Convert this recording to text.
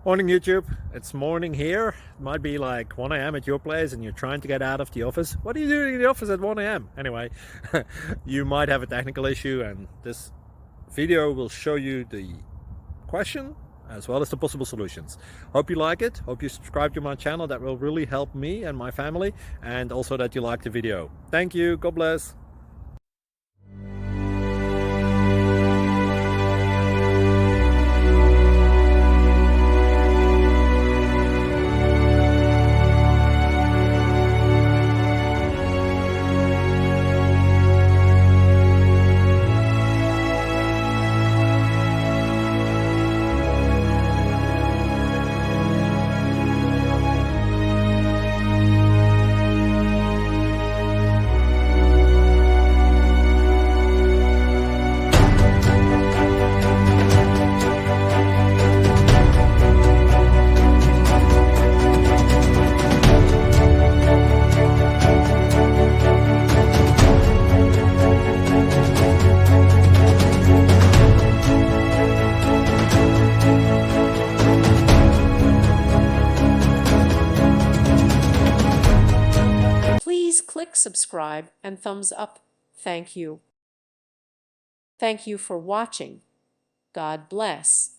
Morning YouTube, it's morning here. It might be like 1 a.m. at your place and you're trying to get out of the office. What are you doing in the office at 1 a.m.? Anyway, you might have a technical issue and this video will show you the question as well as the possible solutions. Hope you like it, hope you subscribe to my channel. That will really help me and my family, and also that you like the video. Thank you, God bless. Please click subscribe and thumbs up. Thank you. Thank you for watching. God bless.